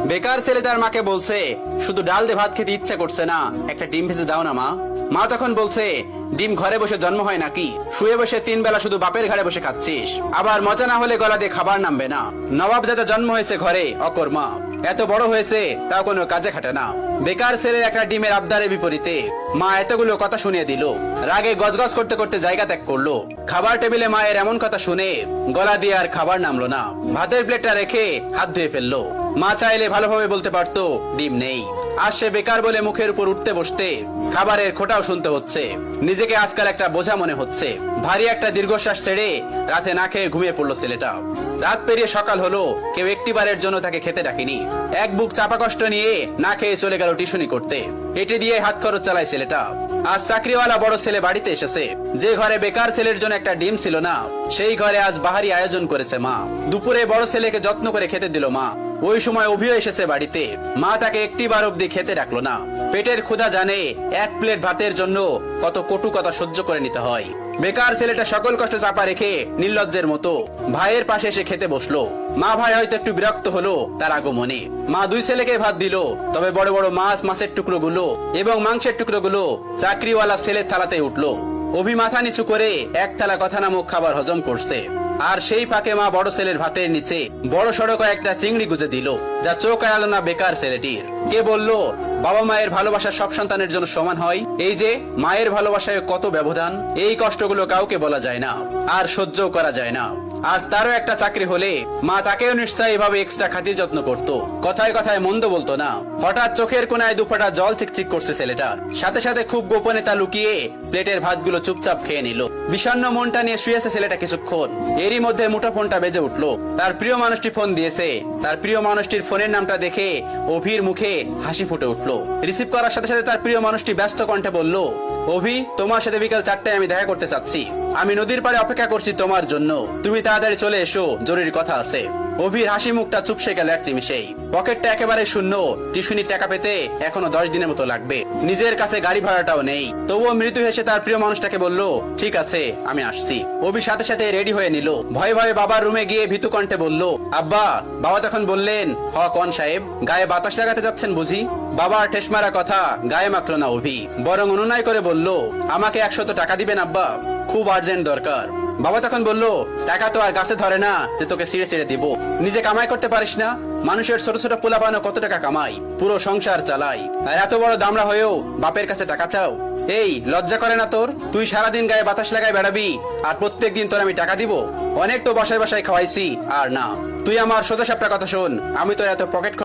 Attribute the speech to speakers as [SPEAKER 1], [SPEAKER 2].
[SPEAKER 1] বেকার ছেলে তার মাকে বলছে, শুধু ডাল দিয়ে ভাত খেতে ইচ্ছা করছে না, একটা ডিম ভেজে দাও না মা। মা তখন বলছে, ডিম ঘরে বসে জন্ম হয় নাকি? শুয়ে বসে 3 বেলা শুধু বাপের ঘাড়ে বসে খাচ্ছিস, আবার মজা না হলে গলা দিয়ে খাবার নামবে না। নবাব দাদা জন্ম হয়েছে ঘরে, অকর্মা, এত বড় হয়েছে তাও কোনো কাজে খাটে না। বেকার ছেলের একটা ডিমের আবদারের বিপরীতে মা এতগুলো কথা শুনিয়ে দিল। রাগে গজগজ করতে করতে জায়গা ত্যাগ করলো। খাবার টেবিলে মায়ের এমন কথা শুনে গলা দিয়ে আর খাবার নামলো না। ভাতের প্লেটটা রেখে হাত ধুয়ে ফেললো। মা চাইলে ভালোভাবে বলতে পারতো ডিম নেই। আজ সে বেকার বলে মুখের উপর উঠতে বসতে খাবারের খোঁটাও শুনতে হচ্ছে। নিজেকে আজকাল একটা বোঝা মনে হচ্ছে। ভারী একটা দীর্ঘশ্বাস ছেড়ে রাতে না খেয়ে ঘুমিয়ে পড়লো ছেলেটা। রাত পেরিয়ে সকাল হলো, কেউ একটিবারের জন্য তাকে খেতে ডাকেনি। এক বুক চাপা কষ্ট নিয়ে না খেয়ে চলে গেল টিউশনি করতে। এটি দিয়ে হাত খরচ চালায় ছেলেটা। আজ চাকরিওয়ালা বড় ছেলে বাড়িতে এসেছে। যে ঘরে বেকার ছেলের জন্য একটা ডিম ছিল না, সেই ঘরে আজ বাহারি আয়োজন করেছে মা। দুপুরে বড় ছেলেকে যত্ন করে খেতে দিল মা। ওই সময় অভিও এসেছে বাড়িতে। মা তাকে একটিবার অব্দি খেতে রাখলো না। পেটের ক্ষুধা জানে এক প্লেট ভাতের জন্য কত কটু কথা সহ্য করে নিতে হয়। বেকার ছেলেটা সকল কষ্ট চাপা রেখে নির্লজ্জের মতো ভাইয়ের পাশে এসে খেতে বসলো। মা ভাই হয়তো একটু বিরক্ত হলো তার আগমনে। মা 2 ছেলেকে ভাত দিল, তবে বড় বড় মাছের টুকরোগুলো এবং মাংসের টুকরোগুলো চাকরিওয়ালা ছেলের থালাতে উঠলো। অভি মাথা নিচু করে এক থালা কথা নামক খাবার হজম করছে। আর সেই ফাঁকে মা বড় ছেলের ভাতের নিচে বড় সড়ক একটা চিংড়ি গুজে দিল, যা চোখ এড়ালো না বেকার ছেলেটির। কে বলল বাবা মায়ের ভালোবাসা সব সন্তানের জন্য সমান হয়? এই যে মায়ের ভালোবাসায় কত ব্যবধান, এই কষ্টগুলো কাউকে বলা যায় না, আর সহ্য করা যায় না। আজ তারও একটা চাকরি হলে মা তাকেও নিশ্চয়ই এভাবে এক্সট্রা খাতির যত্ন করত। কথায় কথায় মন্দ বলতো না। হঠাৎ চোখের কোনায় 2 ফোঁটা জল চিকচিক করছে ছেলেটার। সাথে সাথে খুব গোপনে তা লুকিয়ে প্লেটের ভাতগুলো চুপচাপ খেয়ে নিল। বিষণ্ণ মনটা নিয়ে শুয়েছে ছেলেটা কিছুক্ষণ। এরই মধ্যে মুঠোফোনটা বেজে উঠলো। তার প্রিয় মানুষটি ফোন দিয়েছে। তার প্রিয় মানুষটির ফোনের নামটা দেখে অভির মুখে হাসি ফুটে উঠলো। রিসিভ করার সাথে সাথে তার প্রিয় মানুষটি ব্যস্ত কণ্ঠে বলল, অভি, তোমার সাথে বিকাল 4টায় আমি দেখা করতে চাচ্ছি। আমি নদীর পাড়ে অপেক্ষা করছি তোমার জন্য। তুমি তাড়াতাড়ি চলে এসো, জরুরি কথা আছে। অভির হাসি মুখটা চুপসে গেল এক নিমিষেই। পকেটটা একেবারে শূন্য। টিউশনির টাকা পেতে এখনো 10 দিনের মতো লাগবে। নিজের কাছে গাড়ি ভাড়াটাও নেই। তবুও মৃত্যু হেসে তার প্রিয় মানুষটাকে বলল, ঠিক আছে, আমি আসছি। অভি সাথে সাথে রেডি হয়ে নিল। ভয়ে ভয়ে বাবার রুমে গিয়ে ভীতু কণ্ঠে বলল, আব্বা। বাবা তখন বললেন, হ কোন সাহেব, গায়ে বাতাস লাগাতে যাচ্ছেন বুঝি? বাবার ঠেস মারা কথা গায়ে মাখলো না অভি, বরং অনুনয় করে বলল, আমাকে 100 টাকা দিবেন আব্বা, খুব আর্জেন্ট দরকার। বাবা তখন বলল, টাকা তো আর গাছে ধরে না যে তোকে ছিঁড়ে ছিঁড়ে দিব। নিজে কামাই করতে পারিস না? মানুষের ছোট ছোট পোলাপানো কত টাকা কামাই, পুরো সংসার চালাই, আর এত বড় দামড়া হয়েও বাপের কাছে টাকা চাও? এই লজ্জা করে না তোর? তুই সারাদিন গায়ে বাতাস লাগায় বেড়াবি, আর প্রত্যেকদিন তোর আমি টাকা দিব? অনেক তো বাসায় বাসায় খাওয়াইছি, আর না। তুই আমার সোজা সাপটা কথা শোন, আমি তো এত পকেট